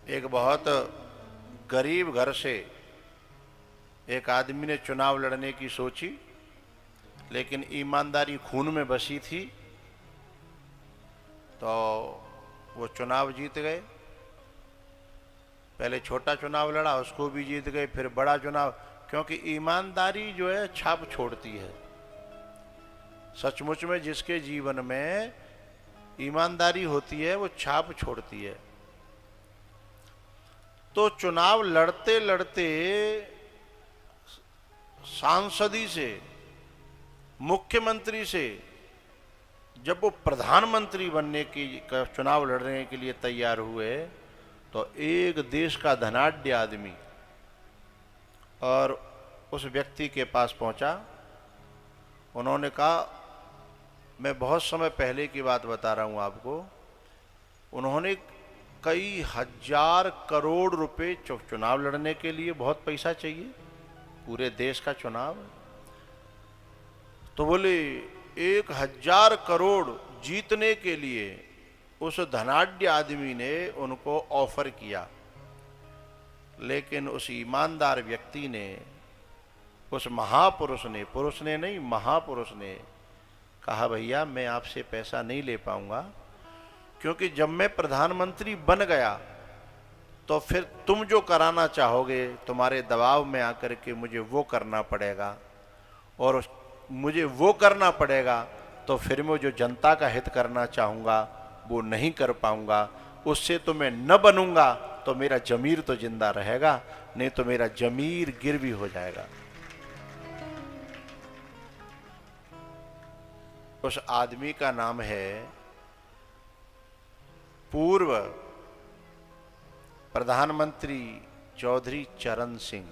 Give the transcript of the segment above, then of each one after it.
एक बहुत गरीब घर से एक आदमी ने चुनाव लड़ने की सोची, लेकिन ईमानदारी खून में बसी थी, तो वो चुनाव जीत गए। पहले छोटा चुनाव लड़ा, उसको भी जीत गए, फिर बड़ा चुनाव, क्योंकि ईमानदारी जो है छाप छोड़ती है। सचमुच में जिसके जीवन में ईमानदारी होती है वो छाप छोड़ती है। तो चुनाव लड़ते लड़ते सांसदी से, मुख्यमंत्री से, जब वो प्रधानमंत्री बनने की चुनाव लड़ने के लिए तैयार हुए, तो एक देश का धनाढ्य आदमी और उस व्यक्ति के पास पहुंचा। उन्होंने कहा, मैं बहुत समय पहले की बात बता रहा हूं आपको, उन्होंने कई हजार करोड़ रुपए चुनाव लड़ने के लिए, बहुत पैसा चाहिए, पूरे देश का चुनाव। तो बोले 1000 करोड़ जीतने के लिए उस धनाढ्य आदमी ने उनको ऑफर किया, लेकिन उस ईमानदार व्यक्ति ने, उस महापुरुष ने, पुरुष ने नहीं महापुरुष ने कहा, भैया मैं आपसे पैसा नहीं ले पाऊंगा, क्योंकि जब मैं प्रधानमंत्री बन गया तो फिर तुम जो कराना चाहोगे, तुम्हारे दबाव में आकर के मुझे वो करना पड़ेगा, और मुझे वो करना पड़ेगा तो फिर मैं जो जनता का हित करना चाहूँगा वो नहीं कर पाऊंगा। उससे तो मैं न बनूंगा तो मेरा जमीर तो जिंदा रहेगा, नहीं तो मेरा जमीर गिरवी हो जाएगा। उस आदमी का नाम है पूर्व प्रधानमंत्री चौधरी चरण सिंह।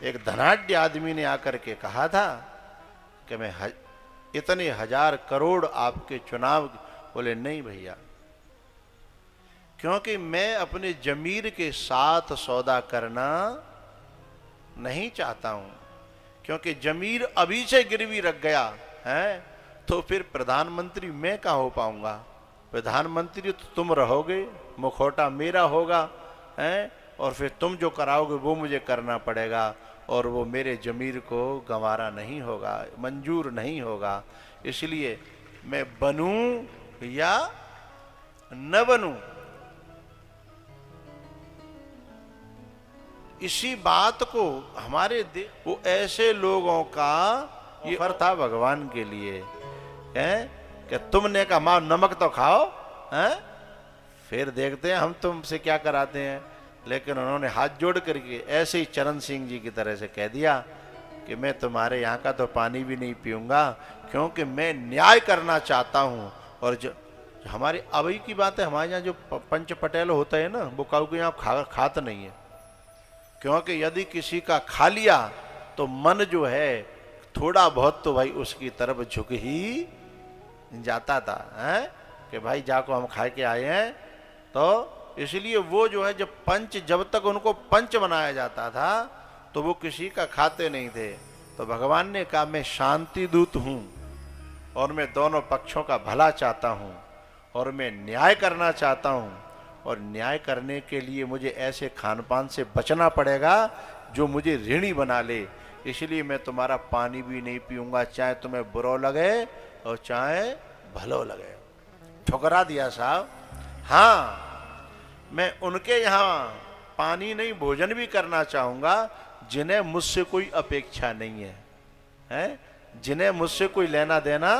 एक धनाढ्य आदमी ने आकर के कहा था कि मैं इतने 1000 करोड़ आपके चुनाव, बोले नहीं भैया, क्योंकि मैं अपने जमीर के साथ सौदा करना नहीं चाहता हूं, क्योंकि जमीर अभी से गिरवी रख गया है तो फिर प्रधानमंत्री मैं कहाँ हो पाऊंगा। प्रधानमंत्री तो तुम रहोगे, मुखौटा मेरा होगा है, और फिर तुम जो कराओगे वो मुझे करना पड़ेगा, और वो मेरे जमीर को गंवारा नहीं होगा, मंजूर नहीं होगा। इसलिए मैं बनूं या न बनूं, इसी बात को हमारे वो ऐसे लोगों का ये ऑफर था भगवान के लिए है कि तुमने कहा मां नमक तो खाओ है, फिर देखते हैं हम तुमसे क्या कराते हैं। लेकिन उन्होंने हाथ जोड़ करके ऐसे ही चरण सिंह जी की तरह से कह दिया कि मैं तुम्हारे यहाँ का तो पानी भी नहीं पीऊंगा, क्योंकि मैं न्याय करना चाहता हूँ। और जो हमारी अभी की बात है, हमारे यहाँ जो पंच पटेल होता है ना, वो काऊ के यहाँ खात नहीं है, क्योंकि यदि किसी का खा लिया तो मन जो है थोड़ा बहुत तो भाई उसकी तरफ झुक ही जाता था है कि भाई जाको हम खा के आए हैं। तो इसलिए वो जो है, जब तक उनको पंच बनाया जाता था तो वो किसी का खाते नहीं थे। तो भगवान ने कहा, मैं शांति दूत हूं और मैं दोनों पक्षों का भला चाहता हूं और मैं न्याय करना चाहता हूं, और न्याय करने के लिए मुझे ऐसे खान पान से बचना पड़ेगा जो मुझे ऋणी बना ले। इसलिए मैं तुम्हारा पानी भी नहीं पीऊंगा, चाहे तुम्हें बुरा लगे और चाहे भलो लगे। ठुकरा दिया साहब। हाँ, मैं उनके यहाँ पानी नहीं भोजन भी करना चाहूंगा जिन्हें मुझसे कोई अपेक्षा नहीं है, हैं? जिन्हें मुझसे कोई लेना देना,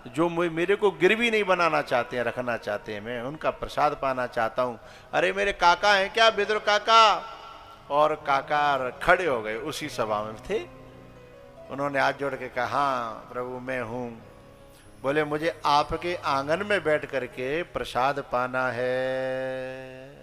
जो मेरे को गिरवी नहीं बनाना चाहते हैं, रखना चाहते हैं, मैं उनका प्रसाद पाना चाहता हूं। अरे मेरे काका हैं क्या, विदुर काका? और काका खड़े हो गए, उसी सभा में थे। उन्होंने हाथ जोड़ के कहा, हाँ प्रभु मैं हूं। बोले मुझे आपके आंगन में बैठ करके प्रसाद पाना है।